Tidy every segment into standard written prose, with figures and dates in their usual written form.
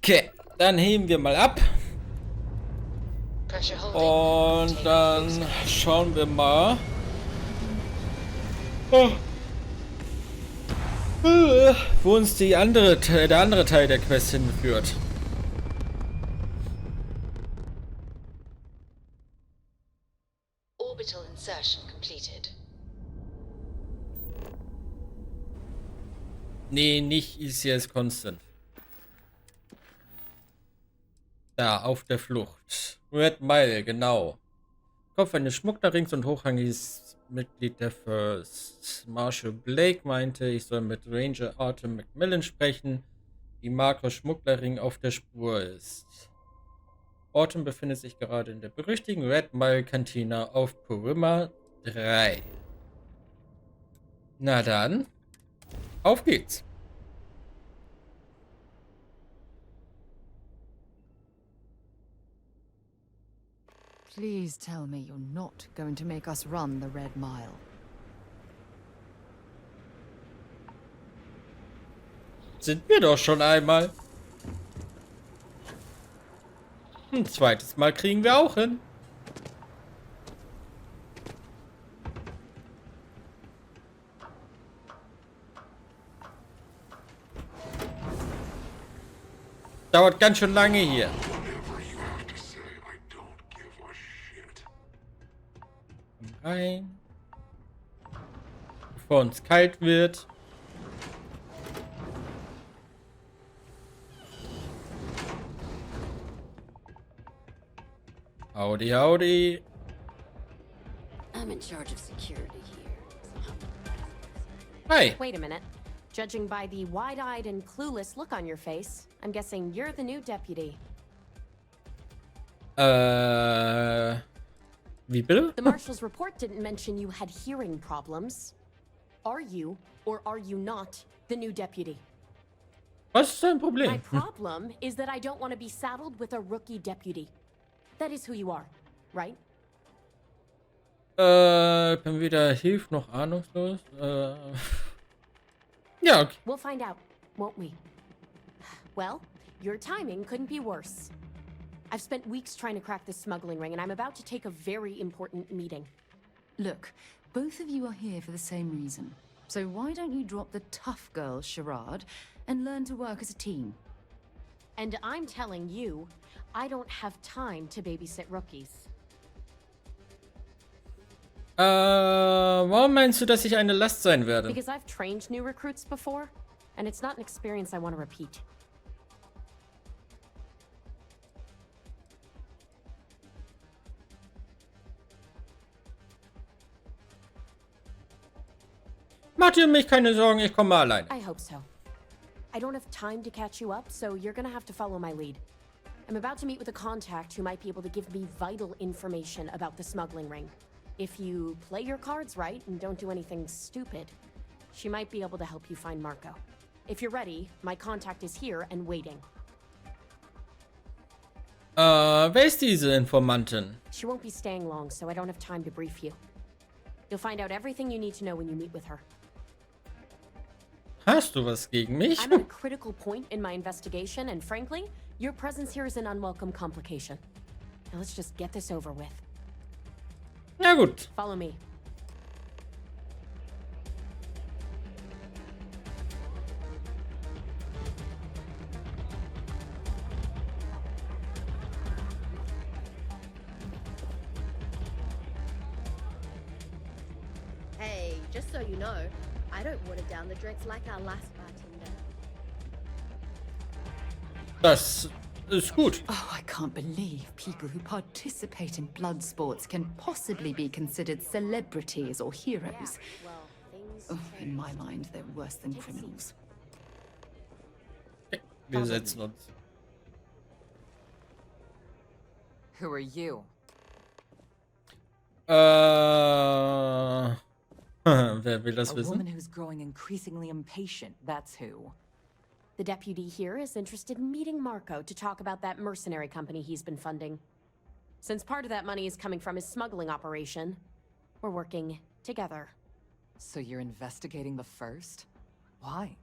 Okay, dann heben wir mal ab. Und dann schauen wir mal, wo uns der andere Teil der Quest hinführt. Orbital insertion completed. Nee, nicht ECS Constant. Da, auf der Flucht. Red Mile, genau. Kopf eines Schmugglerrings und hochrangiges Mitglied der First. Marshall Blake meinte, ich soll mit Ranger Arthur Macmillan sprechen, die Marker Schmugglerring auf der Spur ist. Autumn befindet sich gerade in der berüchtigten Red Mile Cantina auf Porima 3. Na dann, auf geht's. Please tell me you're not going to make us run the Red Mile. Sind wir doch schon einmal. Ein zweites Mal kriegen wir auch hin. Dauert ganz schön lange hier. Rein. Bevor uns kalt wird. Howdy, howdy. I'm in charge of security here. Hi. Wait a minute. Judging by the wide-eyed and clueless look on your face, I'm guessing you're the new deputy. Wie bitte? The marshal's report didn't mention you had hearing problems. Are you, or are you not, the new deputy? Was ist dein My Problem? problem is that I don't want to be saddled with a rookie deputy. That is who you are, right? Ich bin weder hilf noch ahnungslos. Ja, okay. We'll find out, won't we? Well, your timing couldn't be worse. I've spent weeks trying to crack this smuggling ring, and I'm about to take a very important meeting. Look, both of you are here for the same reason. So why don't you drop the tough girl charade and learn to work as a team? And I'm telling you, I don't have time to babysit rookies. Warum meinst du, dass ich eine Last sein werde? Because I've trained new recruits before, and it's not an experience I want to repeat. Mach dir um mich keine Sorgen, ich komme allein. I hope so. I don't have time to catch you up, so you're gonna have to follow my lead. I'm about to meet with a contact who might be able to give me vital information about the smuggling ring. If you play your cards right and don't do anything stupid, she might be able to help you find Marco. If you're ready, my contact is here and waiting. Wer ist diese Informantin? She won't be staying long, so I don't have time to brief you. You'll find out everything you need to know when you meet with her. Hast du was gegen mich? I'm at a critical point in my investigation, and frankly, your presence here is an unwelcome complication. Now let's just get this over with. Na gut. Follow me. Hey, just so you know, I don't water down the drinks like our last bartender. Das ist gut. Oh, I can't believe people who participate in blood sports can possibly be considered celebrities or heroes. Well, things Oh, in my mind, they're worse than criminals. Okay, wir setzen uns. Who are you? Wer will das A woman wissen? who's growing increasingly impatient, that's who. The deputy here is interested in meeting Marco to talk about that mercenary company he's been funding. Since part of that money is coming from his smuggling operation, we're working together. So you're investigating the first? Why?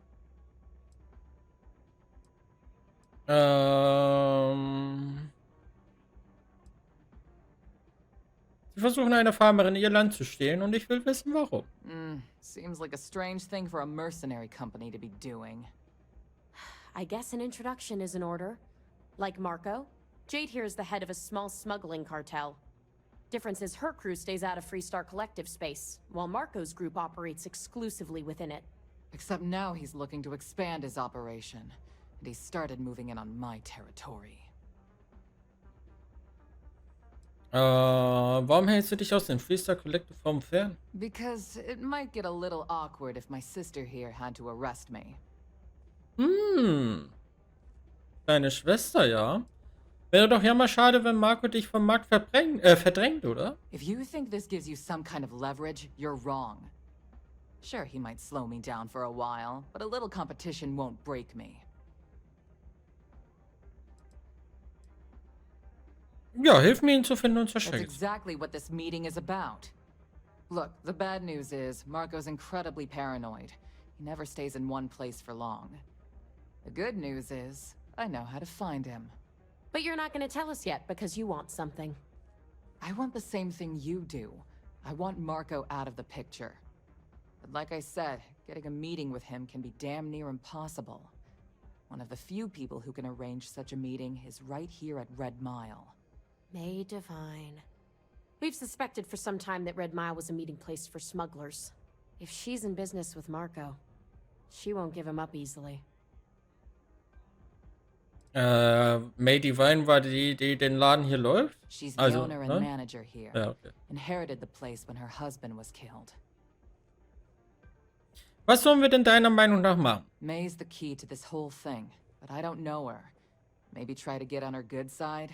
Sie versuchen einer Farmerin ihr Land zu stehlen und ich will wissen, warum. Seems like a strange thing for a mercenary company to be doing. I guess an introduction is in order. Like Marco, Jade here is the head of a small smuggling cartel. Difference is her crew stays out of Freestar Collective space, while Marco's group operates exclusively within it. Except now he's looking to expand his operation, and he started moving in on my territory. Warum hältst du dich aus dem Freestar Collective Raum fern? Because it might get a little awkward if my sister here had to arrest me. Deine Schwester, ja. Wäre doch ja mal schade, wenn Marco dich vom Markt verdrängt, oder? If you think this gives you some kind of leverage, you're wrong. Sure, he might slow me down for a while, but a little competition won't break me. Ja, hilf mir, ihn zu finden und zu That's erschrecken. exactly what this meeting is about. Look, the bad news is, Marco's incredibly paranoid. He never stays in one place for long. The good news is, I know how to find him. But you're not gonna tell us yet because you want something. I want the same thing you do. I want Marco out of the picture. But like I said, getting a meeting with him can be damn near impossible. One of the few people who can arrange such a meeting is right here at Red Mile. May Divine. We've suspected for some time that Red Mile was a meeting place for smugglers. If she's in business with Marco, she won't give him up easily. May Divine war die den Laden hier läuft? She's the Also, owner and ne? manager here. Ja, okay. Inherited the place when her husband was killed. Was sollen wir denn deiner Meinung nach machen? May's the key to this whole thing, but I don't know her. Maybe try to get on her good side?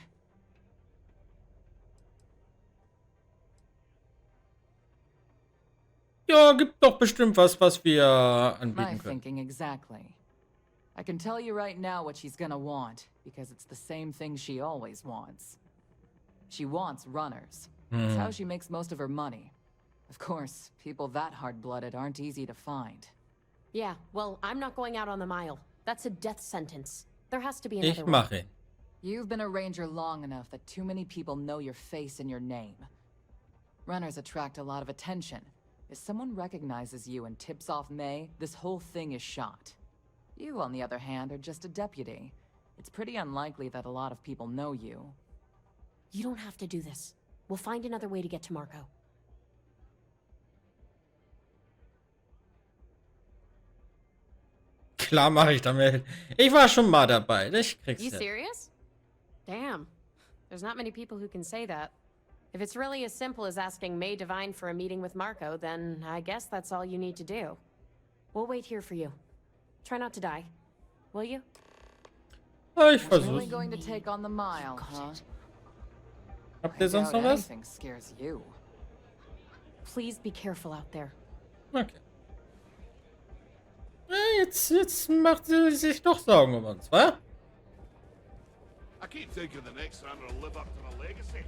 Ja, gibt doch bestimmt was wir My anbieten können. thinking exactly. I can tell you right now what she's gonna want, because it's the same thing she always wants. She wants runners. It's how she makes most of her money. Of course, people that hard-blooded aren't easy to find. Yeah, well, I'm not going out on the mile. That's a death sentence. There has to be Ich another way. mache ihn. You've been a ranger long enough that too many people know your face and your name. Runners attract a lot of attention. If someone recognizes you and tips off May, this whole thing is shot. You, on the other hand, are just a deputy. It's pretty unlikely that a lot of people know you. You don't have to do this. We'll find another way to get to Marco. Klar mache ich damit. Ich war schon mal dabei. Ich krieg's You hin. serious? Damn. There's not many people who can say that. If it's really as simple as asking May Divine for a meeting with Marco, then I guess that's all you need to do. We'll wait here for you. Try not to die. Will you? Ja, ich Really versuch's. going to take on the mile, huh? Habt I ihr sonst doubt noch was? anything scares you. Please be careful out there. Okay. Ja, jetzt macht sie sich doch Sorgen um uns, wa? I keep thinking the next runner will live up to the legacy.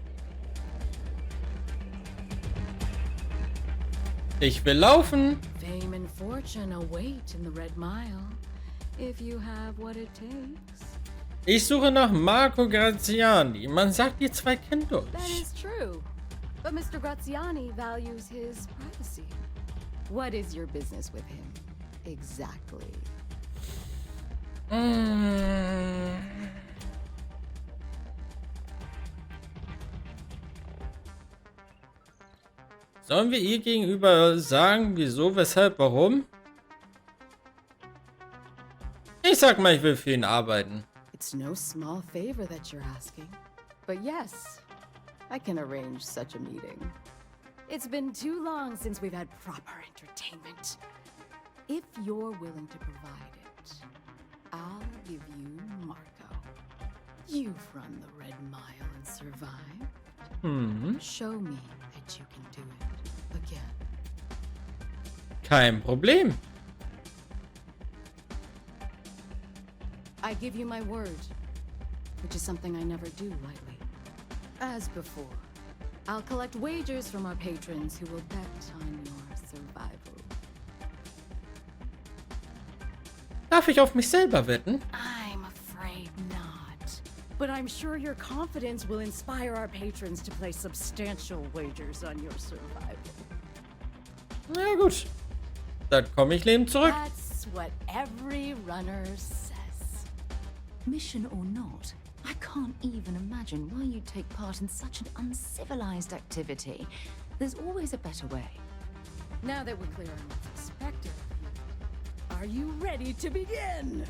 Ich will laufen. Fame and fortune await in the Red Mile, if you have what it takes. Ich suche nach Marco Graziani. Man sagt, die zwei kennen That Deutsch. is true. But Mr. Graziani values his privacy. What is your business with him? Exactly. Sollen wir ihr gegenüber sagen, wieso, weshalb, warum? Ich sag mal, ich will für ihn arbeiten. It's no small favor that you're asking. But yes, I can arrange such a meeting. It's been too long since we've had proper entertainment. If you're willing to provide it, I'll give you Marco. You've run the Red Mile and survived. Show me that you can do it again. Kein Problem. I give you my word, which is something I never do lightly. As before, I'll collect wagers from our patrons who will bet on your survival. Darf ich auf mich selber wetten? I'm afraid not. But I'm sure your confidence will inspire our patrons to place substantial wagers on your survival. Na gut. Dann komme ich lebend zurück. That's what every runner says. Mission or not, I can't even imagine why you'd take part in such an uncivilized activity. There's always a better way. Now that we're clear on what's expected of you, are you ready to begin?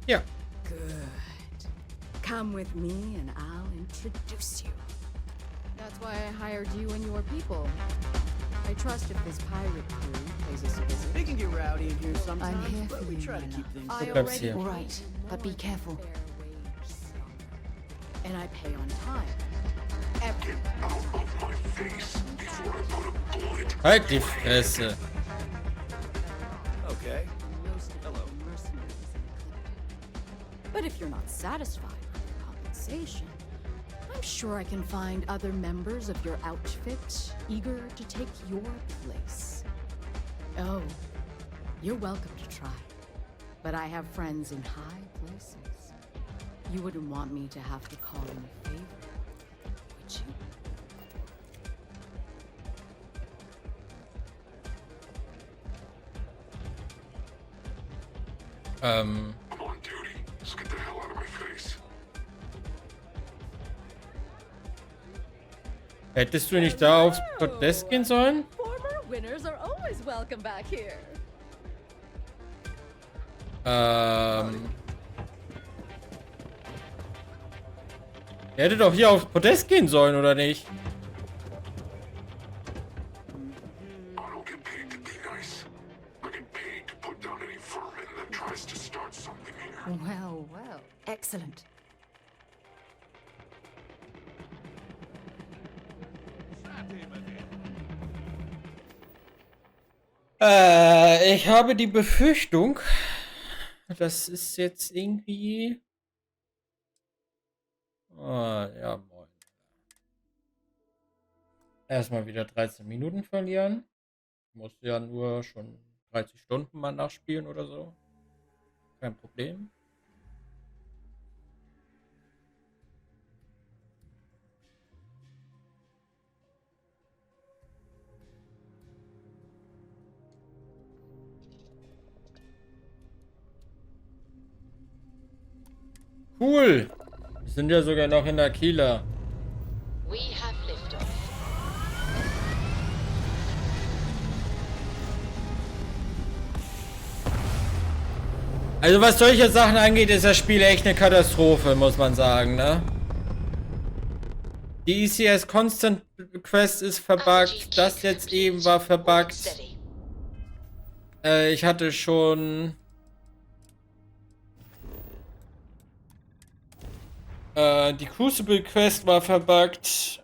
Ja. Good. Come with me and I'll introduce you. That's why I hired you and your people. I trust if this pirate crew pays us a visit. They can get rowdy in here sometimes, I'm here but for we you, try to Lila. keep things I Glubschi already here. All right, but be careful. fair wage sum. And I pay on time. Every Halt die Fresse. Okay. most of Hello. the mercenaries included. But if you're not satisfied with the compensation, I'm sure I can find other members of your outfit eager to take your place. Oh, you're welcome to try. But I have friends in high places. You wouldn't want me to have to call in a favor, would you? I'm on duty. Just get the hell out of my face. Hättest du nicht da aufs Podest gehen sollen? Former winners are always welcome back here. Er hätte doch hier aufs Podest gehen sollen, oder nicht? I don't get paid to be nice. I get paid to put down any vermin that tries to start something here. Well, well. Excellent. Ich habe die Befürchtung, das ist jetzt irgendwie... Ah, ja, moin. Erstmal wieder 13 Minuten verlieren. Muss ja nur schon 30 Stunden mal nachspielen oder so. Kein Problem. Cool. Wir sind ja sogar noch in der Kieler. We have liftoff. Also was solche Sachen angeht, ist das Spiel echt eine Katastrophe, muss man sagen, ne? Die ECS Constant Quest ist verbuggt, das jetzt eben war verbuggt. Steady. Ich hatte schon... die Crucible Quest war verbuggt.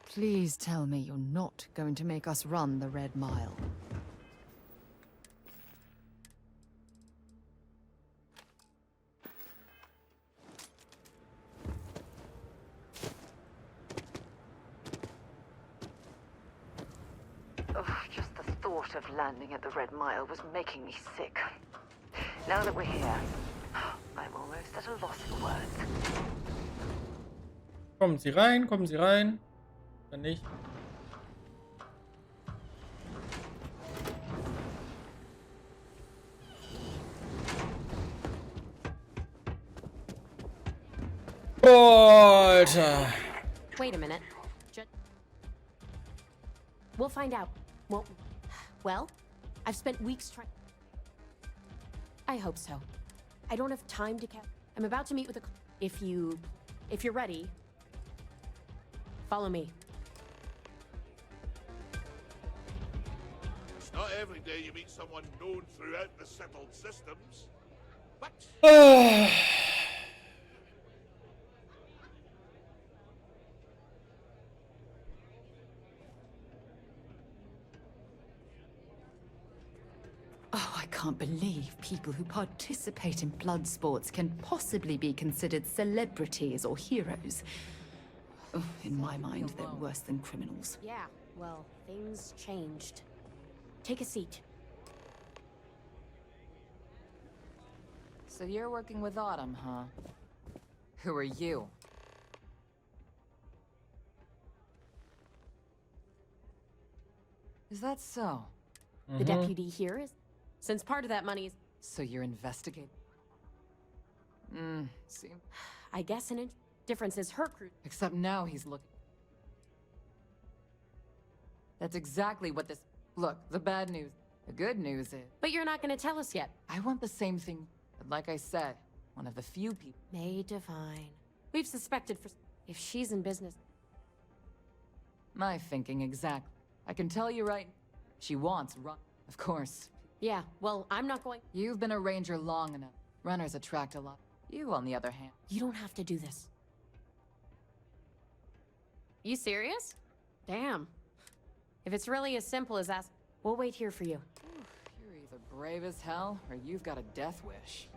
Please tell me you're not going to make us run the Red Mile. Oh, just the thought of landing at the Red Mile was making me sick. Now that we're here, I'm almost at a loss for words. Kommen Sie rein, kommen Sie rein. Dann nicht. Boah, Alter. Wait a minute. We'll find out. Well, I've spent weeks trying. I hope so. I don't have time to I'm about to meet with a. If you're ready, follow me. It's not every day you meet someone known throughout the settled systems. But Oh, I can't believe people who participate in blood sports can possibly be considered celebrities or heroes. Oh, in my mind, they're worse than criminals. Yeah, well, things changed. Take a seat. So you're working with Autumn, huh? Who are you? Is that so? The deputy here is... Since part of that money is... So you're investigating? See. I guess an difference is her crew... Except now he's looking... That's exactly what this... Look, the bad news. The good news is... But you're not gonna tell us yet. I want the same thing, but like I said, one of the few people... May Divine. We've suspected for... If she's in business... My thinking exactly. I can tell you right... She wants run... Of course. Yeah, well, I'm not going... You've been a ranger long enough. Runners attract a lot. You, on the other hand... You don't have to do this. You serious? Damn. If it's really as simple as that, we'll wait here for you. You're either brave as hell, or you've got a death wish.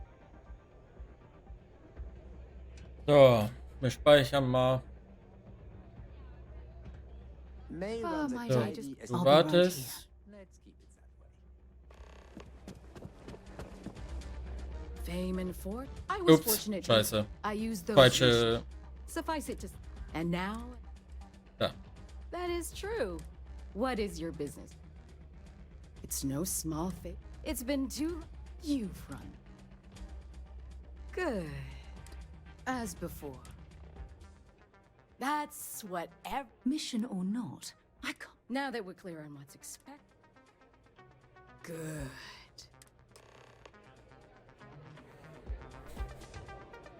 So, wir speichern mal. May Oh, runs my a So, God, tidy du I'll be right wartest. here. Let's keep it that way. Fame and fort. I was Ups, fortunate. scheiße. I used those. Falsche. Suffice it to. And now. Da. That is true. What is your business? It's no small thing. It's been too. You've run. Good. As before. That's what mission or not. I can't. Now that we're clear on what's expected. Good.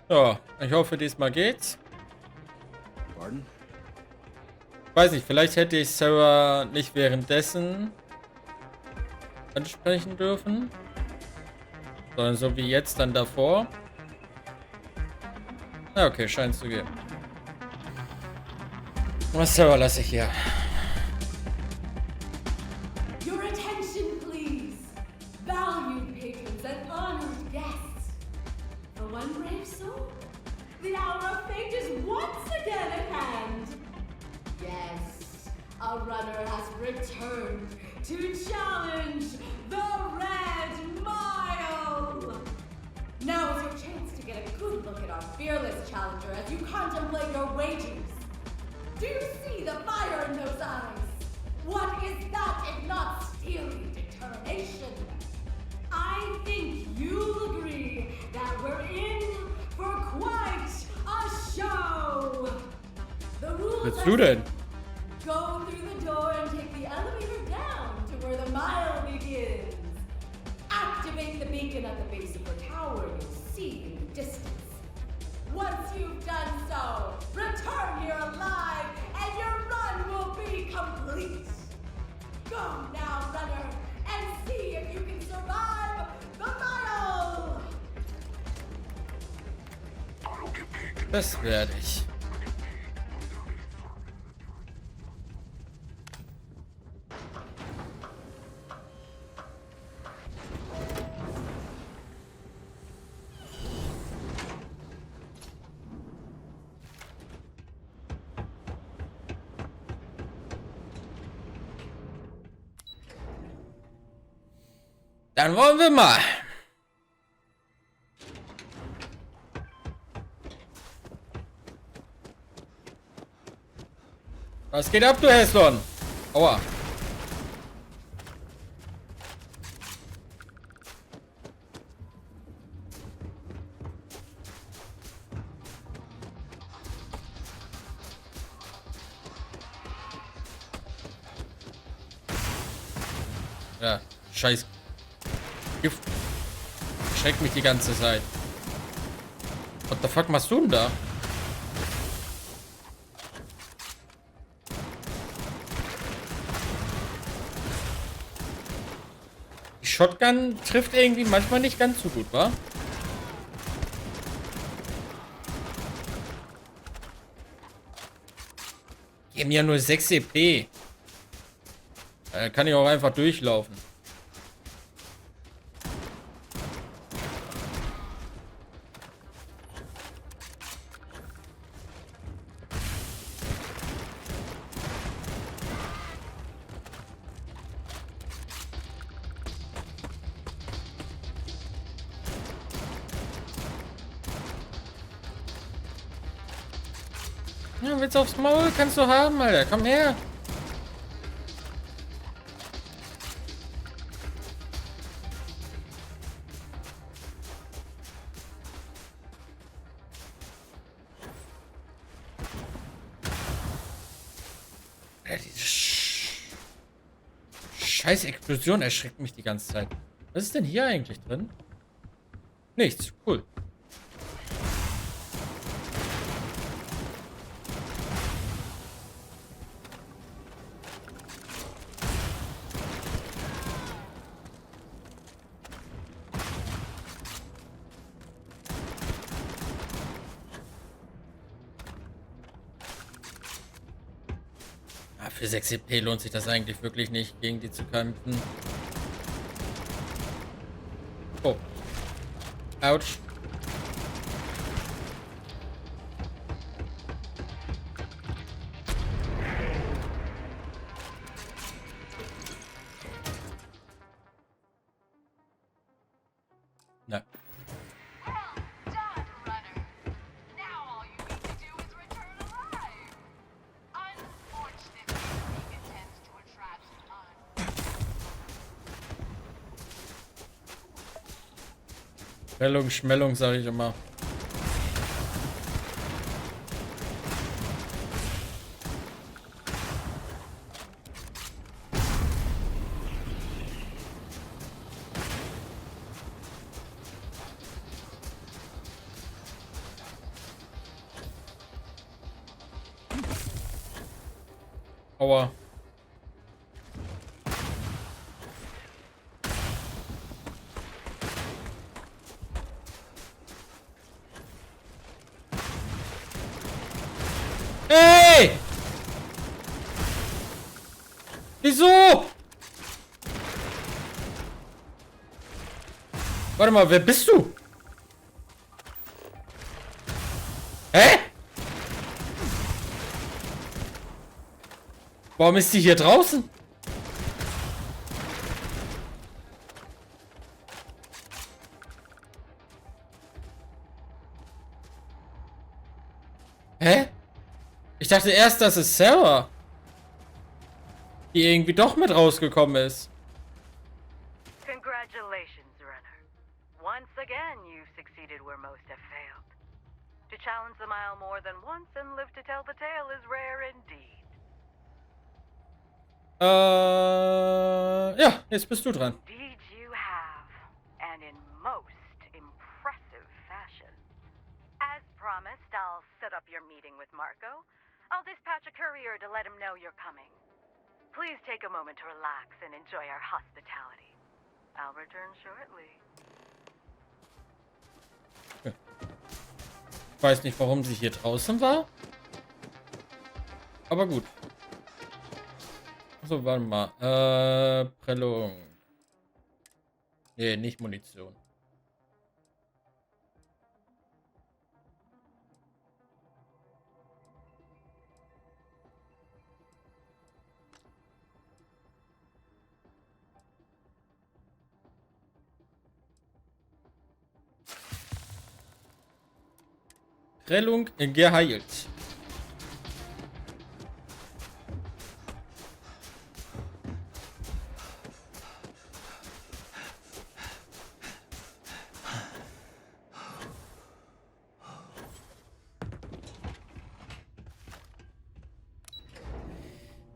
So, ich hoffe, diesmal geht's. Pardon? Weiß nicht, vielleicht hätte ich Sarah nicht währenddessen ansprechen dürfen, sondern so wie jetzt dann davor. Ja, okay, scheint zu gehen. Was Sarah lasse ich hier. Your attention, please, valued patrons and honored guests. For one brave soul, the hour of fate is once again at hand. Yes, a runner has returned to challenge the Red Mile. Now is your chance to get a good look at our fearless challenger as you contemplate your wagers. Do you see the fire in those eyes? What is that if not steely determination? I think you'll agree that we're in for quite a show. The rules Willst are du denn? go through the door and take the elevator down to where the mile begins. Activate the beacon at the base of the tower you'll see in the distance. Once you've done so, return here alive and your run will be complete. Go now, runner, and see if you can survive the mile. Das werde ich. Dann wollen wir mal. Was geht ab, du Häslon? Aua. Ja, scheiß Gift. Schreckt mich die ganze Zeit. What the fuck machst du denn da? Die Shotgun trifft irgendwie manchmal nicht ganz so gut, wa? Die haben ja nur 6 EP. Kann ich auch einfach durchlaufen. Ja, willst du aufs Maul? Kannst du haben, Alter. Komm her. Ja, diese scheiß Explosion erschreckt mich die ganze Zeit. Was ist denn hier eigentlich drin? Nichts. Cool. Für 6 EP lohnt sich das eigentlich wirklich nicht, gegen die zu kämpfen. Oh. Autsch. Na. Schmellung, Schmellung, sage ich immer. Aua. Hey! Wieso? Warte mal, wer bist du? Hä? Warum ist die hier draußen? Hä? Ich dachte erst, das ist Sarah, die irgendwie doch mit rausgekommen ist. Congratulations, runner. Once again, you've succeeded where most have failed. To challenge the mile more than once and live to tell the tale is rare indeed. Ja, jetzt bist du dran. Indeed you have, and in most impressive fashion. As promised, I'll set up your meeting with Marco. I'll dispatch a courier to let him know you're coming. Please take a moment to relax and enjoy our hospitality. I'll return shortly. Ich weiß nicht, warum sie hier draußen war. Aber gut. So, warte mal. Prellung. Nee, nicht Munition. Prellung geheilt.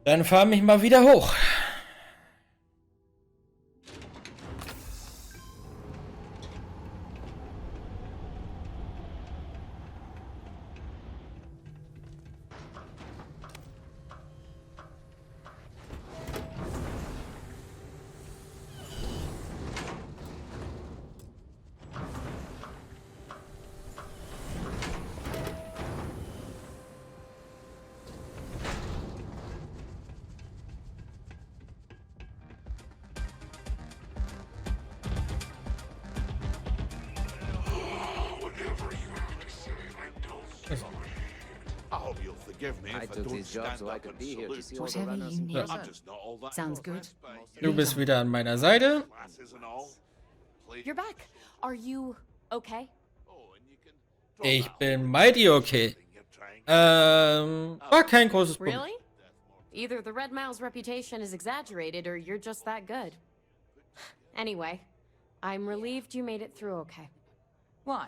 Dann fahr mich mal wieder hoch. Whatever you need. Sounds good. Du bist wieder an meiner Seite. You're back. Are you okay? Ich bin mighty okay. War kein großes Problem. Really? Either the Red Mile's reputation is exaggerated or you're just that good. Anyway, I'm relieved you made it through okay. Why?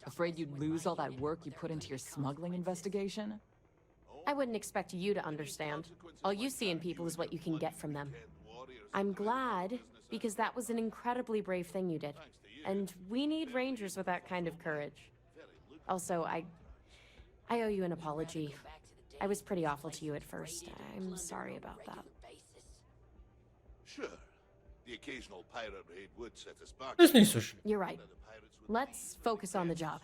Afraid you'd lose all that work you put into your smuggling investigation? I wouldn't expect you to understand. All you see in people is what you can get from them. I'm glad, because that was an incredibly brave thing you did. And we need rangers with that kind of courage. Also, I owe you an apology. I was pretty awful to you at first. I'm sorry about that. Sure. The occasional pirate raid would set us back. Ist nicht so schlimm. You're right. Let's focus on the job.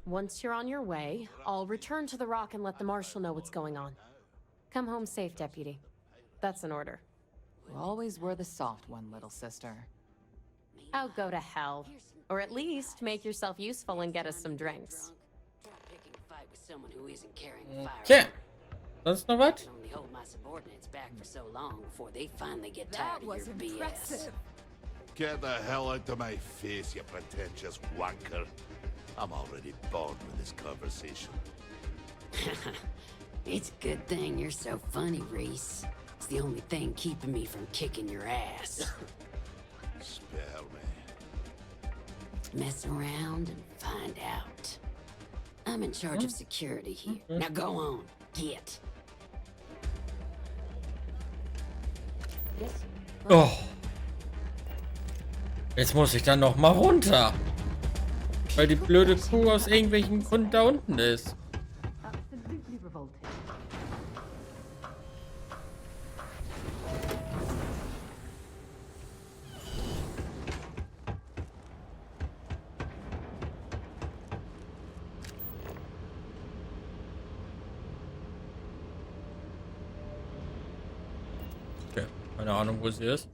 Once you're on your way, I'll return to the Rock and let the Marshal know what's going on. Come home safe, Deputy. That's an order. You always were the soft one, little sister. Oh, go to hell. Or at least make yourself useful and get us some drinks. Picking a fight with someone who isn't carrying a Okay. firearm. Sonst noch was? I can only hold my subordinates back for so long before they finally get That tired of was your impressive. Get the hell out of my face, you pretentious wanker. I'm already bored with this conversation. BS. It's a good thing you're so funny, Reese. It's the only thing keeping me from kicking your ass. Spare me. Mess around and find out. I'm in charge of security here. Now go on, get. Oh. Jetzt muss ich dann noch mal runter. Weil die blöde Kuh aus irgendwelchen Gründen da unten ist. Absolutely revolting. Okay, keine Ahnung, wo sie ist.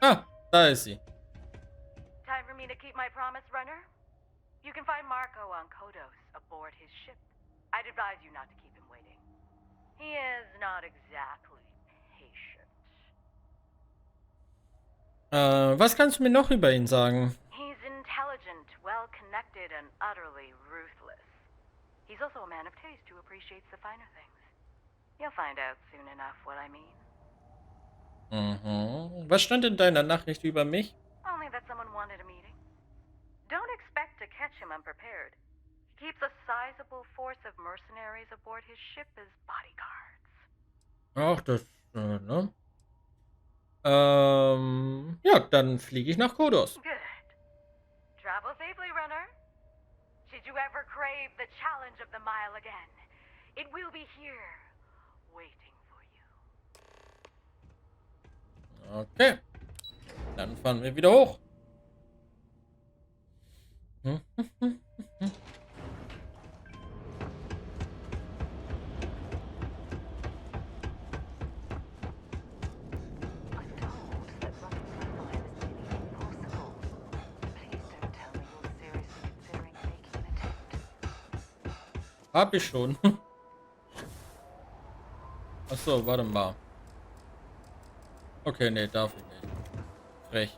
Ah, da ist sie. Time for me to keep my promise, runner? You can find Marco on Kodos aboard his ship. I'd advise you not to keep him waiting. He is not exactly patient. Was kannst du mir noch über ihn sagen? He's intelligent, well-connected, and utterly ruthless. He's also a man of taste who appreciates the finer things. You'll find out soon enough what I mean. Mhm. Was stand in deiner Nachricht über mich? Only that someone wanted a meeting. Don't expect to catch him unprepared. He keeps a sizable force of mercenaries aboard his ship as bodyguards. Ach, das, ne? Ja, dann fliege ich nach Kodos. Good. Travel safely, runner. Should you ever crave the challenge of the mile again, it will be here, waiting for you. Okay. Dann fahren wir wieder hoch. Hab ich schon. Achso, warte mal. Okay, nee, darf ich nicht. Frech.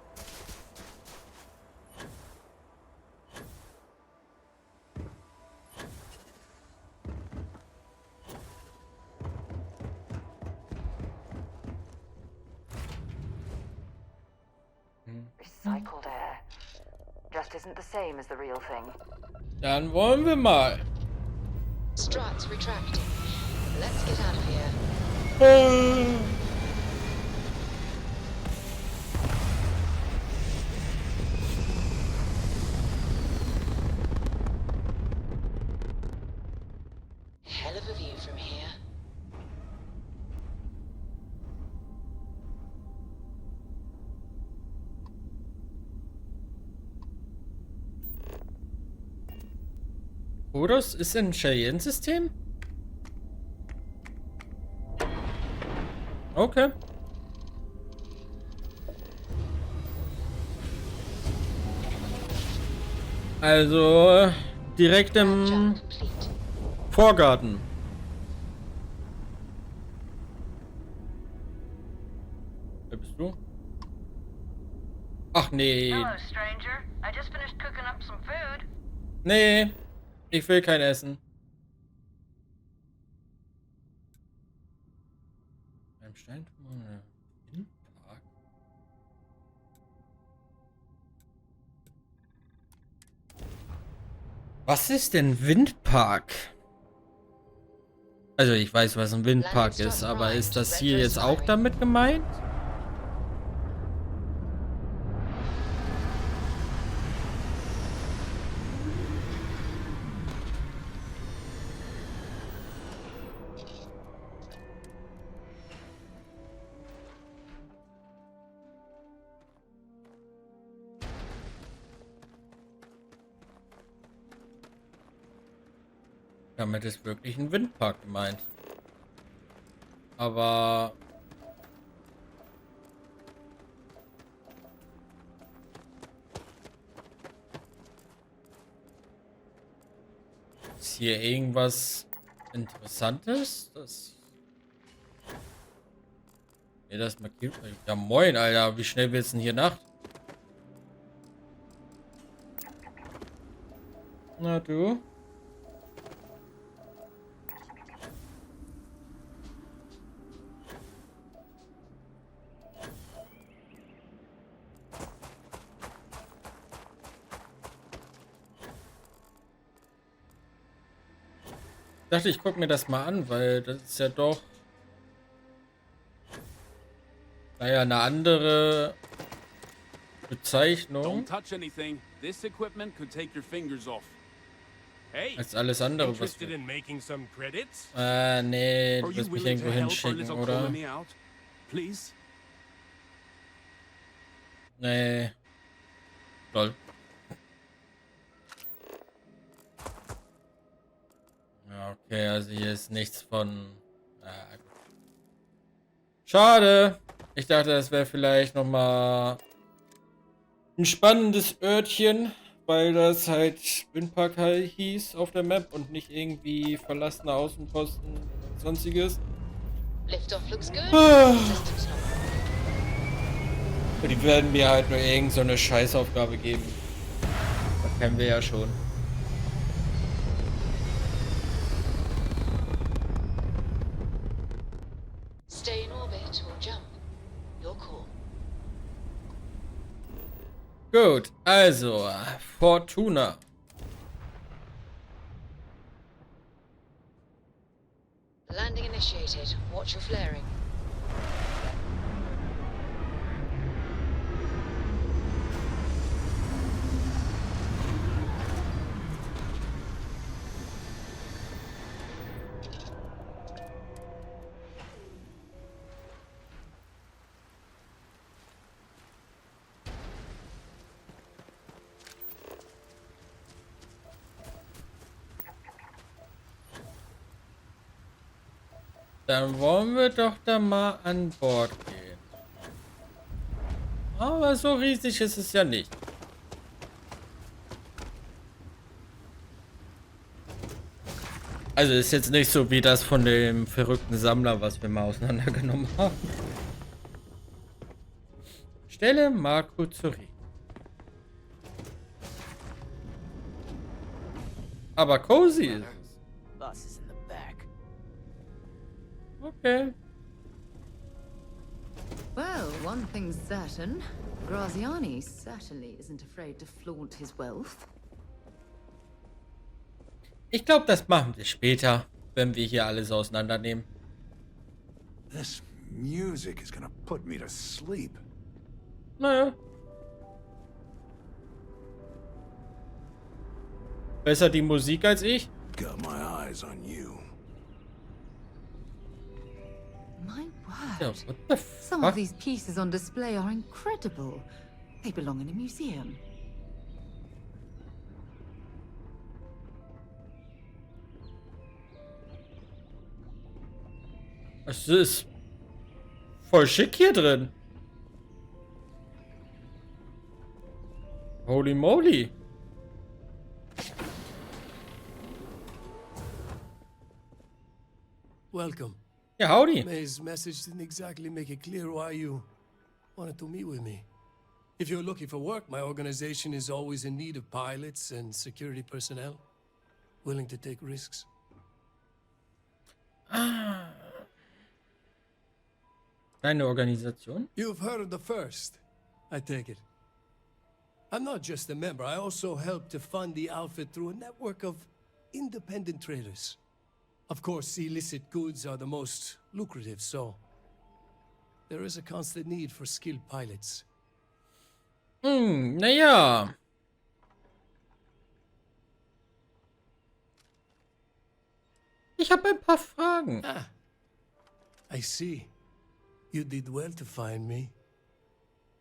Recycled air. Just isn't the same as the real thing. Dann wollen wir mal. Struts retracting. Let's get out of here. Hell of a view from here. Kodos ist ein Cheyenne-System? Okay. Also direkt im Vorgarten. Wer bist du? Ach nee. Hello, stranger. I just finished cooking up some food. Nee. Ich will kein Essen. Beim Steinturm. Windpark. Was ist denn Windpark? Also ich weiß, was ein Windpark ist, aber ist das hier jetzt auch damit gemeint? Damit ist wirklich ein Windpark gemeint. Aber ist hier irgendwas Interessantes? Das markiert. Ja moin, Alter. Wie schnell wird's denn hier Nacht? Na du? Ich dachte, ich gucke mir das mal an, weil das ist ja doch, naja, eine andere Bezeichnung als alles andere, was wir... nee, du wirst mich irgendwo hinschicken, oder? Nee. Lol. Ja, okay, also hier ist nichts von... Schade. Ich dachte, das wäre vielleicht nochmal ein spannendes Örtchen, weil das halt Windpark hieß auf der Map und nicht irgendwie verlassener Außenposten oder sonstiges. Die werden mir halt nur irgend so eine Scheißaufgabe geben. Das kennen wir ja schon. Stay in orbit or jump. Your call. Gut, also Fortuna. Landing initiated. Watch your flaring. Dann wollen wir doch da mal an Bord gehen. Aber so riesig ist es ja nicht. Also ist jetzt nicht so wie das von dem verrückten Sammler, was wir mal auseinandergenommen haben. Stelle Marco zurück. Aber cozy ist es. Okay. Well, one thing's certain. Graziani certainly isn't afraid to flaunt his wealth. Ich glaube, das machen wir später, wenn wir hier alles auseinandernehmen. This music is gonna put me to sleep. Naja. Besser die Musik als ich? Got my eyes on you. My word. Ja, what the Some fuck? of these pieces on display are incredible. They belong in a museum. Es ist voll schick hier drin. Holy moly. Welcome. Ja, howdy. May's message didn't exactly make it clear why you wanted to meet with me. If you're looking for work, my organization is always in need of pilots and security personnel, willing to take risks. Deine Organisation? You've heard of the First, I take it. I'm not just a member, I also help to fund the outfit through a network of independent traders. Of course, illicit goods are the most lucrative, so there is a constant need for skilled pilots. Naja. Ich habe ein paar Fragen. Ah, I see. You did well to find me.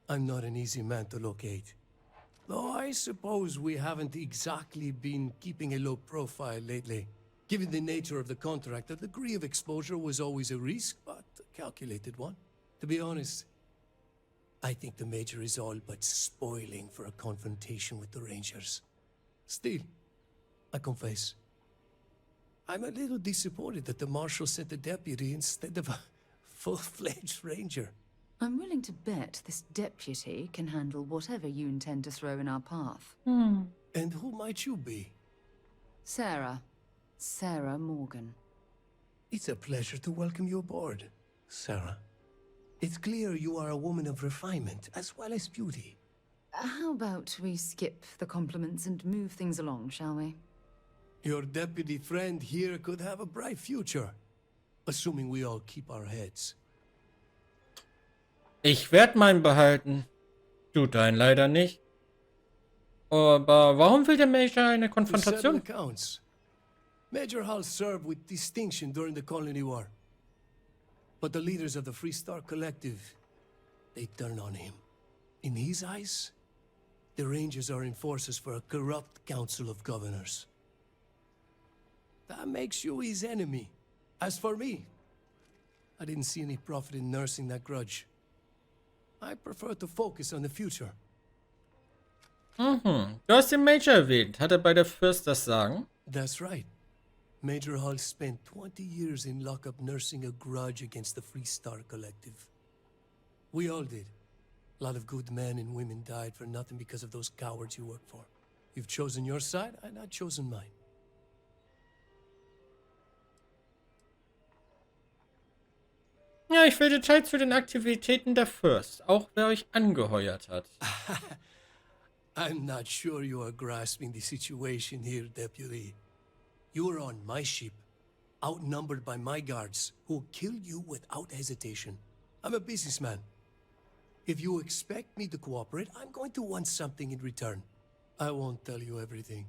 I'm not an easy man to locate. Though I suppose we haven't exactly been keeping a low profile lately. Given the nature of the contract, a degree of exposure was always a risk, but a calculated one. To be honest, I think the Major is all but spoiling for a confrontation with the Rangers. Still, I confess, I'm a little disappointed that the Marshal sent a deputy instead of a full-fledged Ranger. I'm willing to bet this deputy can handle whatever you intend to throw in our path. And who might you be? Sarah. Sarah Morgan. It's a pleasure to welcome you aboard, Sarah. It's clear you are a woman of refinement as well as beauty. How about we skip the compliments and move things along, shall we? Your deputy friend here could have a bright future, assuming we all keep our heads. Ich werde meinen behalten. Du deinen leider nicht. Aber warum will der Major eine Konfrontation? Accounts. Major Hull served with distinction during the Colony War. But the leaders of the Free Star Collective, they turn on him. In his eyes, the Rangers are enforcers for a corrupt Council of Governors. That makes you his enemy. As for me, I didn't see any profit in nursing that grudge. I prefer to focus on the future. Du hast den Major erwähnt. Hat er bei der First das Sagen? That's right. Major Hull spent 20 years in lockup nursing a grudge against the Free Star Collective. We all did. A lot of good men and women died for nothing because of those cowards you work for. You've chosen your side, and I've chosen mine. Ja, ich will Details zu den Aktivitäten der First, auch wer euch angeheuert hat. I'm not sure you are grasping the situation here, Deputy. You are on my ship, outnumbered by my guards, who will kill you without hesitation. I'm a businessman. If you expect me to cooperate, I'm going to want something in return. I won't tell you everything.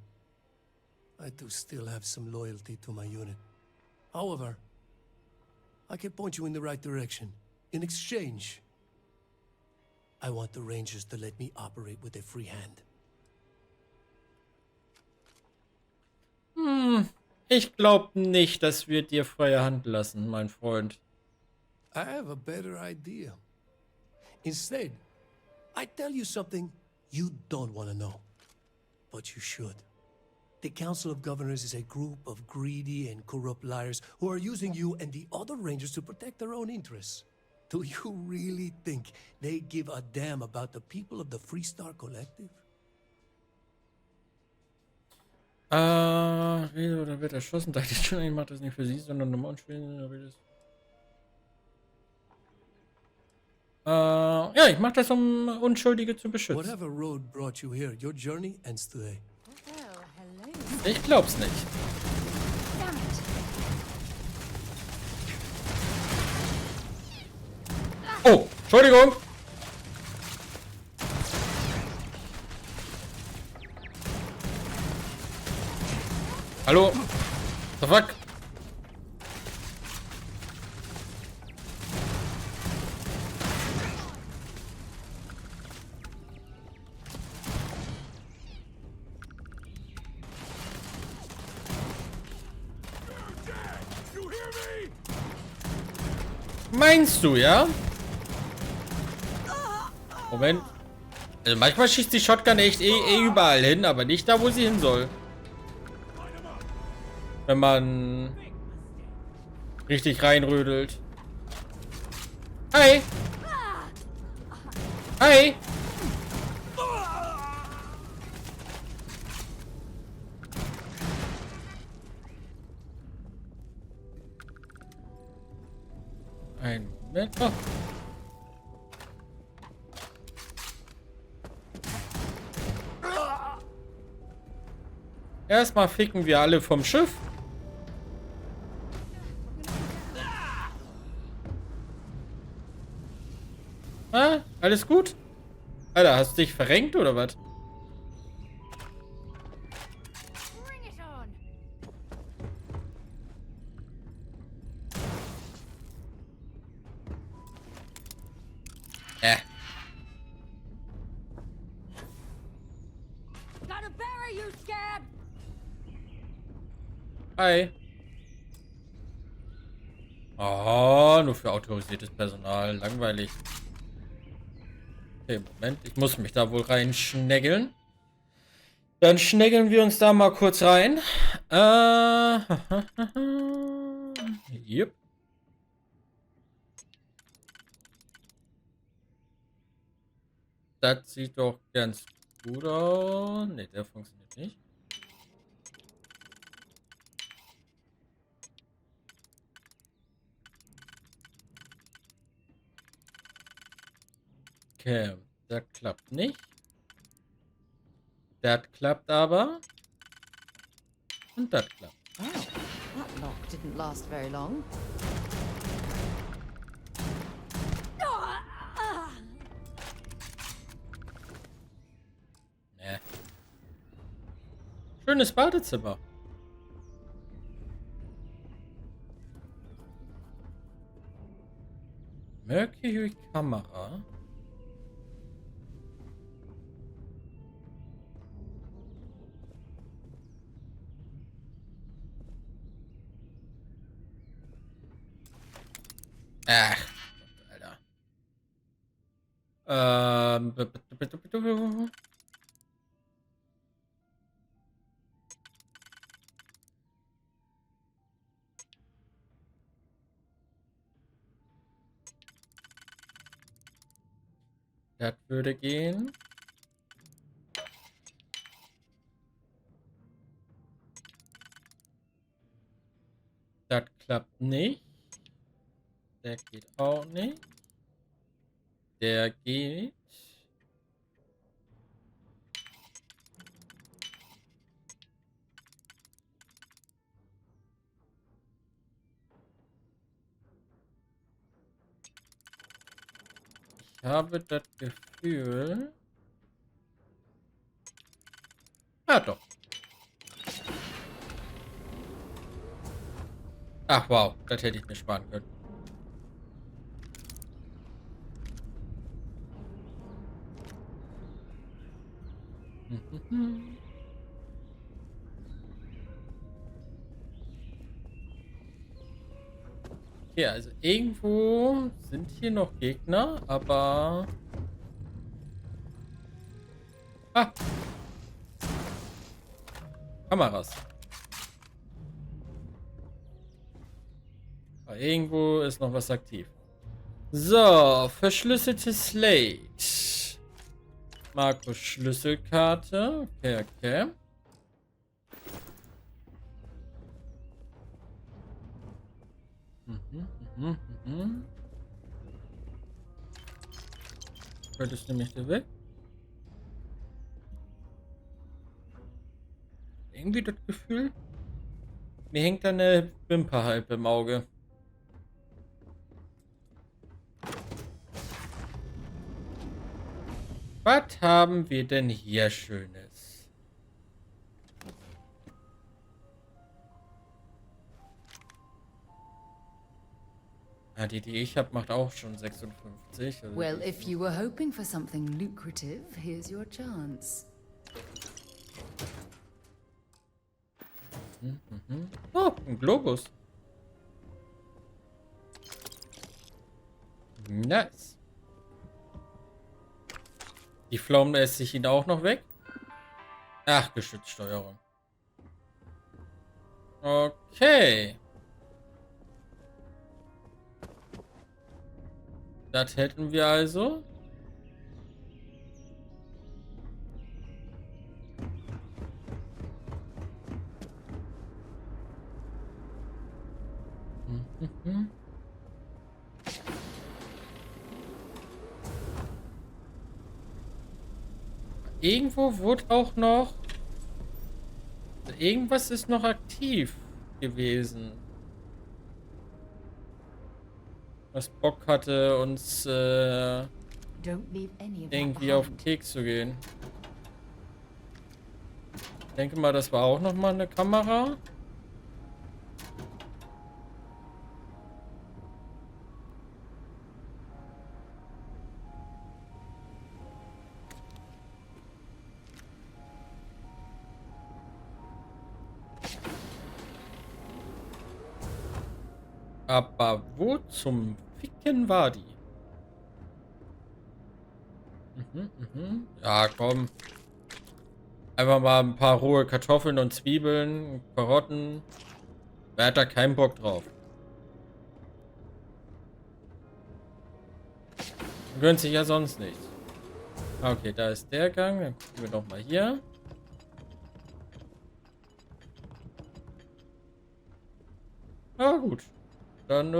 I do still have some loyalty to my unit. However, I can point you in the right direction. In exchange, I want the Rangers to let me operate with a free hand. Ich glaube nicht, dass wir dir freie Hand lassen, mein Freund. I have a better idea. Instead, I tell you something you don't want to know. But you should. The Council of Governors is a group of greedy and corrupt liars who are using you and the other Rangers to protect their own interests. Do you really think they give a damn about the people of the Free Star Collective? Oder wird erschossen? Dachte ich schon, ich mache das nicht für sie, sondern um Unschuldige. Ja, ich mache das, um Unschuldige zu beschützen. Whatever road brought you here, your journey ends today. Ich glaub's nicht. Oh, Entschuldigung. Hallo? The fuck? Meinst du, ja? Moment. Also manchmal schießt die Shotgun echt überall hin, aber nicht da, wo sie hin soll. Wenn man richtig reinrödelt. Hi! Hi! Ein Moment. Oh. Erstmal ficken wir alle vom Schiff. Ah, alles gut? Alter, hast du dich verrenkt oder was? Hi. Oh, nur für autorisiertes Personal. Langweilig. Okay, Moment. Ich muss mich da wohl reinschnägeln. Dann schnägeln wir uns da mal kurz rein. Yep. Das sieht doch ganz gut aus. Ne, der funktioniert nicht. Okay, das klappt nicht. Das klappt aber. Und das klappt. Oh, that lock didn't last very long. Nee. Schönes Badezimmer. Mercury Kamera. Ach, Alter. Das würde gehen. Das klappt nicht. Der geht auch nicht. Der geht. Ich habe das Gefühl. Ah, doch. Ach, wow. Das hätte ich mir sparen können. Okay, also irgendwo sind hier noch Gegner, aber... Ah! Kameras. Aber irgendwo ist noch was aktiv. So, verschlüsselte Slate. Markus Schlüsselkarte. Okay, okay. Könntest du mich da weg? Irgendwie das Gefühl. Mir hängt da eine Wimper halb im Auge. Was haben wir denn hier Schönes? Ah, die ich habe, macht auch schon 56. Also Well, if you were hoping for something lucrative, here's your chance. Oh, ein Globus. Nice. Die Pflaumen esse ich ihn auch noch weg. Ach, Geschützsteuerung. Okay. Das hätten wir also. irgendwo wurde auch noch... Irgendwas ist noch aktiv gewesen. Was Bock hatte, uns irgendwie auf den Keks zu gehen. Ich denke mal, das war auch noch mal eine Kamera. Aber wo zum Ficken war die? Ja, komm. Einfach mal ein paar rohe Kartoffeln und Zwiebeln, Karotten. Wer hat da keinen Bock drauf? Gönnt sich ja sonst nichts. Okay, da ist der Gang. Dann gucken wir doch mal hier. Ah, gut. Dann,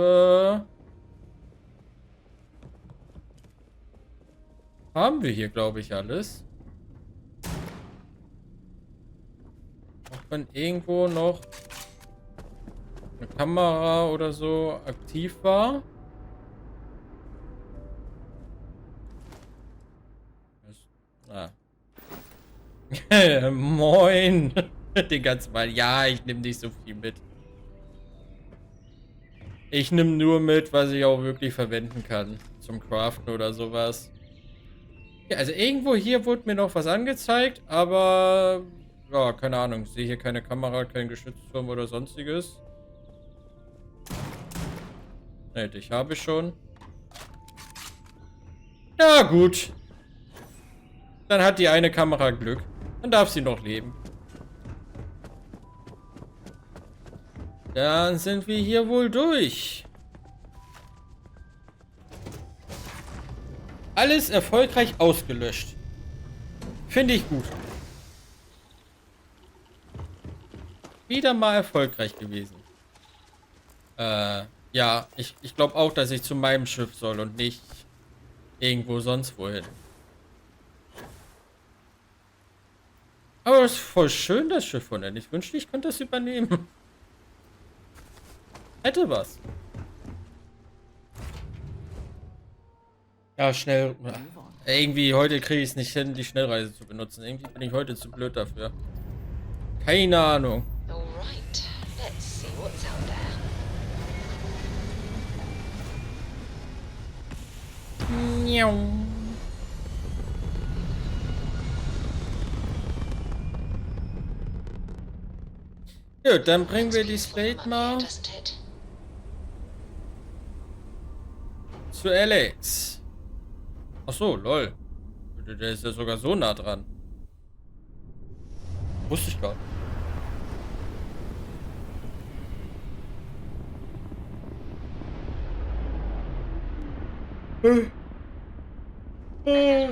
haben wir hier, glaube ich, alles. Auch wenn irgendwo noch eine Kamera oder so aktiv war. Moin. Den ganzen Mal. Ja, ich nehme nicht so viel mit. Ich nehme nur mit, was ich auch wirklich verwenden kann. Zum Craften oder sowas. Ja, also irgendwo hier wurde mir noch was angezeigt, aber... Ja, keine Ahnung. Ich sehe hier keine Kamera, kein Geschützturm oder sonstiges. Ne, dich habe ich schon. Na gut. Dann hat die eine Kamera Glück. Dann darf sie noch leben. Dann sind wir hier wohl durch. Alles erfolgreich ausgelöscht. Finde ich gut. Wieder mal erfolgreich gewesen. Ja, ich glaube auch, dass ich zu meinem Schiff soll und nicht irgendwo sonst wohin. Aber das ist voll schön, das Schiff von denen. Ich wünschte, ich könnte das übernehmen. Hätte was. Ja, schnell. Irgendwie heute kriege ich es nicht hin, die Schnellreise zu benutzen. Irgendwie bin ich heute zu blöd dafür. Keine Ahnung. Alright, let's see what's out there. Miau. Gut, dann bringen wir die Slate mal zu Alex. Ach so, lol. Der ist ja sogar so nah dran. Wusste ich gar nicht.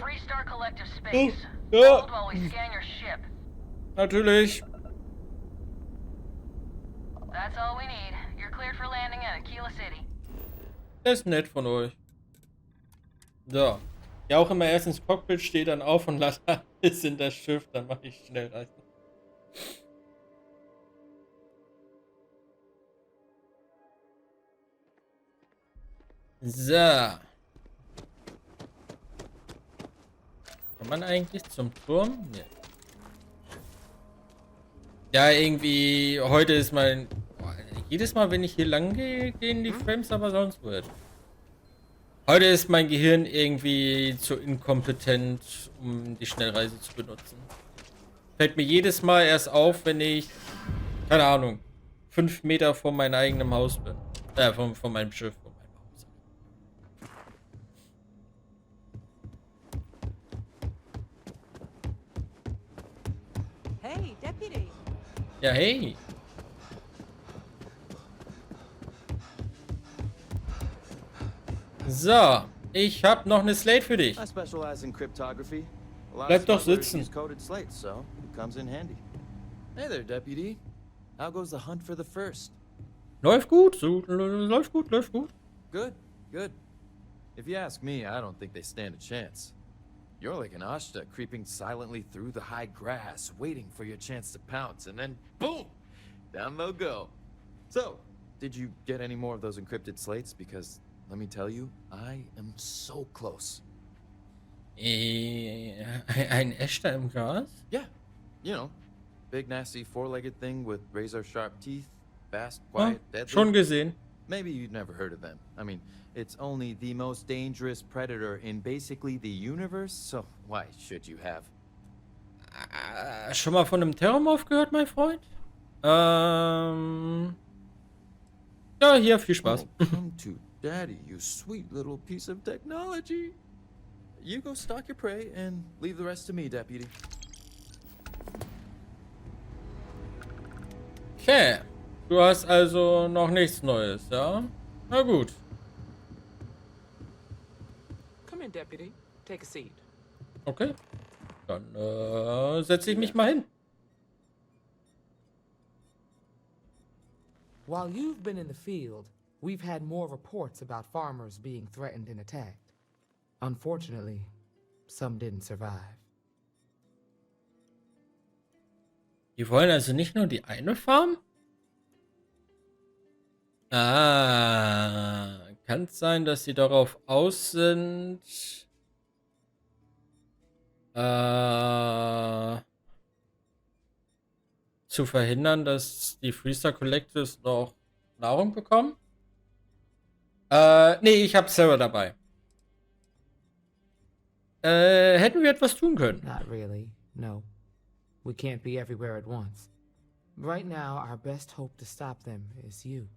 Freestar Collective Space. Ja. Hold while we scan your ship. Natürlich. That's all we need. You're cleared for landing at Aquila City. Das ist nett von euch. So. Ja, auch immer erst ins Cockpit, steht dann auf und lasse alles in das Schiff, dann mache ich Schnellreise. So. Kann man eigentlich zum Turm? Nee. Ja, irgendwie, heute ist mein... Jedes Mal, wenn ich hier lang gehe, gehen die Frames aber sonst wird. Heute ist mein Gehirn irgendwie zu inkompetent, um die Schnellreise zu benutzen. Fällt mir jedes Mal erst auf, wenn ich, keine Ahnung, 5 Meter vor meinem eigenen Haus bin. Von meinem Schiff, von meinem Haus. Hey, Deputy. Ja, hey. So, ich habe noch eine Slate für dich. Bleib doch sitzen. Hey there, Deputy. How goes the hunt for the first? Läuft gut, so, läuft gut, läuft gut. Good, good. If you ask me, I don't think they stand a chance. You're like an Ashta creeping silently through the high grass, waiting for your chance to pounce, and then boom! Down they'll go. So, did you get any more of those encrypted slates? Because, let me tell you, I am so close. Ein Echter im Gras? Yeah, you know, big nasty four-legged thing with razor-sharp teeth, fast, quiet, deadly. Schon gesehen. Maybe you'd never heard of them. I mean, it's only the most dangerous predator in basically the universe, so why should you have? Schon mal von einem Terrormorph gehört, mein Freund? Ja, hier, viel Spaß. Oh, come to daddy, you sweet little piece of technology. You go stalk your prey and leave the rest to me, deputy. Okay. Du hast also noch nichts Neues, ja? Na gut. Come in, deputy. Take a seat. Okay. Dann setze ich mich mal hin. While you've been in the field, we've had more reports about farmers being threatened and attacked. Unfortunately, some didn't survive. Die wollen also nicht nur die eine Farm? Kann es sein, dass sie darauf aus sind, zu verhindern, dass die Freestar Collectives noch Nahrung bekommen? Nee, ich habe Sarah dabei. Hätten wir etwas tun können? Not really, no. We can't be everywhere at once. Right now, our best hope to stop them is you.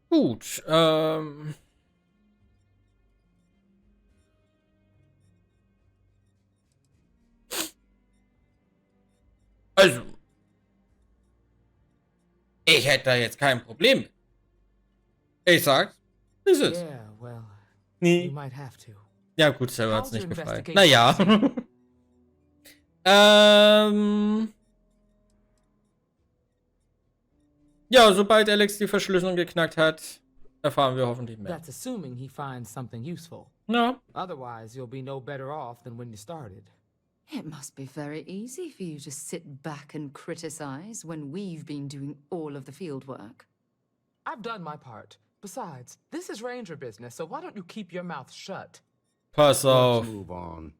Gut, also, ich hätte da jetzt kein Problem mit. Ich sag's, ist es. Yeah, well, Nee. you might have to. Ja gut, Sarah hat's How's nicht your gefallen. investigation Naja. Ja, sobald Alex die Verschlüsselung geknackt hat, erfahren wir hoffentlich mehr. That's assuming he finds something useful. Ja. Otherwise, you'll be no better off than when you started. It must be very easy for you to sit back and criticize when we've been doing all of the field work. I've done my part. Besides, this is ranger business, so why don't you keep your mouth shut? Pass auf. Let's move on.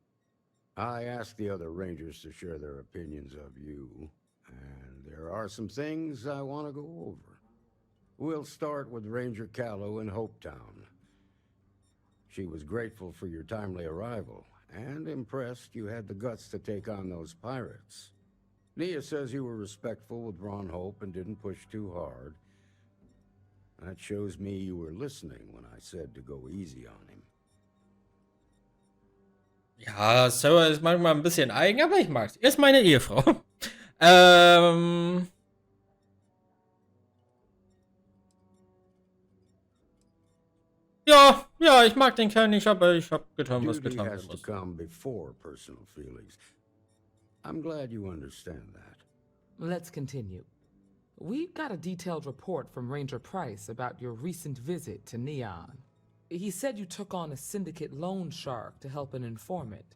I asked the other rangers to share their opinions of you, and there are some things I want to go over. We'll start with Ranger Callow in Hopetown. She was grateful for your timely arrival, and impressed you had the guts to take on those pirates. Nia says you were respectful with Ron Hope and didn't push too hard. That shows me you were listening when I said to go easy on him. Ja, Sarah ist manchmal ein bisschen eigen, aber ich mag's. Ist meine Ehefrau. Ja, ich mag den Kerl nicht, aber ich habe getan, was Duty getan has werden to muss. come before personal feelings. I'm glad you understand that. Let's continue. We got a detailed report from Ranger Price about your recent visit to Neon. He said you took on a syndicate loan shark to help an informant.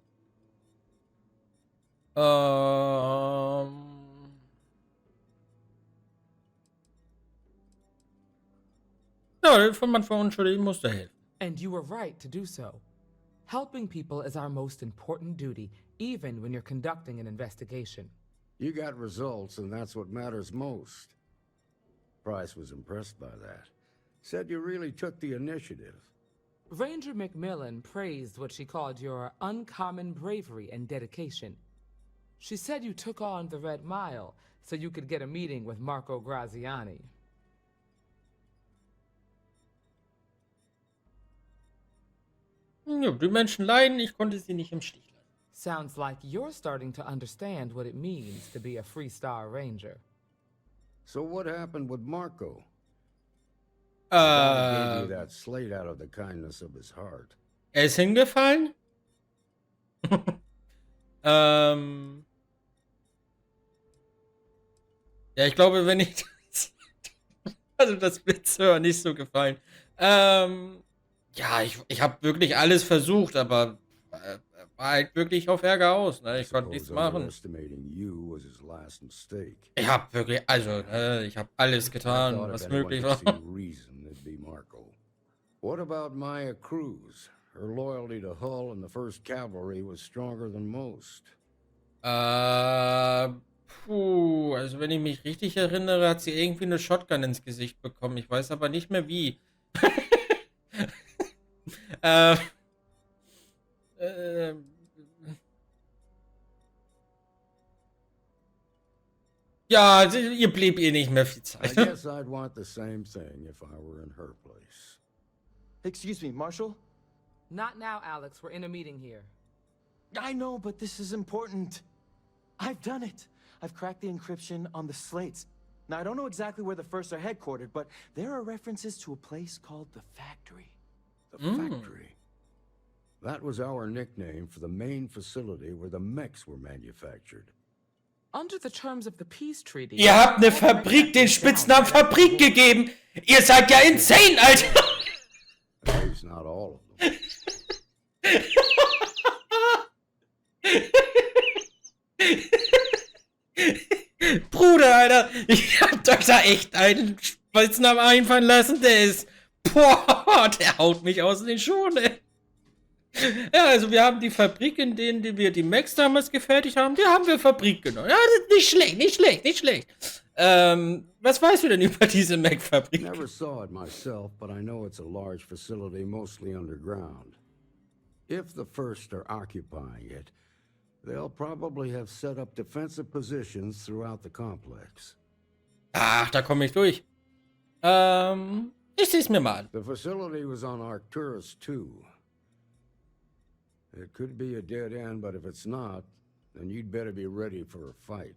Ja, der Informant von unschuldig musste helfen. And you were right to do so. Helping people is our most important duty, even when you're conducting an investigation. You got results, and that's what matters most. Price was impressed by that. Said you really took the initiative. Ranger McMillan praised what she called your uncommon bravery and dedication. She said you took on the Red Mile so you could get a meeting with Marco Graziani. Ja, die Menschen leiden, ich konnte sie nicht im Stich lassen. Sounds like you're starting to understand what it means to be a Freestar Ranger. So what happened with Marco? He gave you that slate out of the kindness of his heart. Er ist hingefallen? Ja, ich glaube, wenn ich das, also das wird Sir nicht so gefallen. Ja, ich habe wirklich alles versucht, aber war halt wirklich auf Ärger aus. Ne? Ich konnte nichts machen. Underestimating you was his last mistake. Ich habe wirklich, also, ich habe alles I getan, thought if was anyone möglich could war. see reason, it'd be Marco. What about Maya Cruz? Her loyalty to Hull and the 1st Cavalry was stronger than most. Also wenn ich mich richtig erinnere, hat sie irgendwie eine Shotgun ins Gesicht bekommen. Ich weiß aber nicht mehr wie. Ja, ihr blieb ihr nicht mehr viel I Zeit. guess I'd want the same thing if I were in her place. Excuse me, Marshal? Not now, Alex. We're in a meeting here. I know, but this is important. I've done it. I've cracked the encryption on the slates. Now, I don't know exactly where the First are headquartered, but there are references to a place called the Factory. The Factory? That was our nickname for the main facility where the mechs were manufactured. Under the terms of the peace treaty. Ihr habt eine Fabrik den Spitznamen Fabrik gegeben. Ihr seid ja insane, Alter. At least not all of them. Bruder, Alter, ich hab euch da echt einen Spitznamen einfallen lassen, der ist, boah, der haut mich aus den Schuhen, ey. Ja, also wir haben die Fabrik, in denen wir die Mechs damals gefertigt haben, die haben wir Fabrik genommen. Ja, das ist nicht schlecht, nicht schlecht, nicht schlecht. Was weißt du denn über diese Mech-Fabrik? Never saw it myself, but I know it's a large facility mostly underground. If the First are occupying it, they'll probably have set up defensive positions throughout the complex. Ach, da komme ich durch. Ich seh's mir mal an. The facility was on Arcturus 2. It could be a dead end, but if it's not, then you'd better be ready for a fight.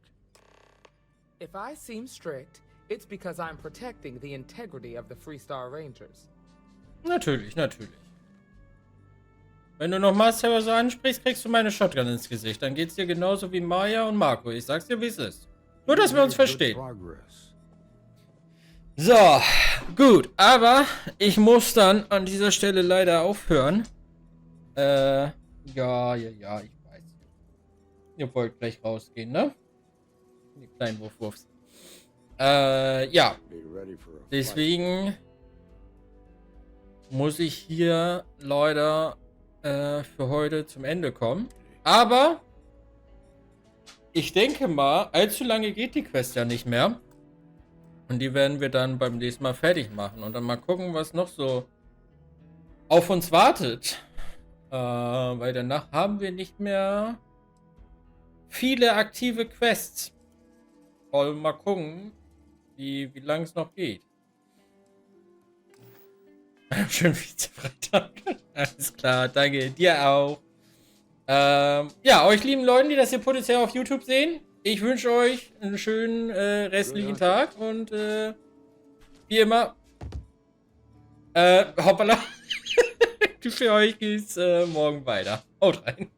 If I seem strict, it's because I'm protecting the integrity of the Freestar Rangers. Natürlich, natürlich. Wenn du nochmal selber so ansprichst, kriegst du meine Shotgun ins Gesicht. Dann geht's dir genauso wie Maya und Marco. Ich sag's dir, wie es ist. Nur, dass wir uns verstehen. So, gut. Aber ich muss dann an dieser Stelle leider aufhören. Ja, ich weiß. Ihr wollt gleich rausgehen, ne? Die kleinen Wurfwurfs. Ja. Deswegen muss ich hier leider für heute zum Ende kommen. Aber ich denke mal, allzu lange geht die Quest ja nicht mehr. Und die werden wir dann beim nächsten Mal fertig machen. Und dann mal gucken, was noch so auf uns wartet. Weil danach haben wir nicht mehr viele aktive Quests. Wollen wir mal gucken, wie lange es noch geht. Schön Vize-Freitag. Alles klar, danke. Dir auch. Ja, euch lieben Leuten, die das hier potenziell auf YouTube sehen, ich wünsche euch einen schönen restlichen Tag und wie immer hoppala. Für euch geht's morgen weiter. Haut rein.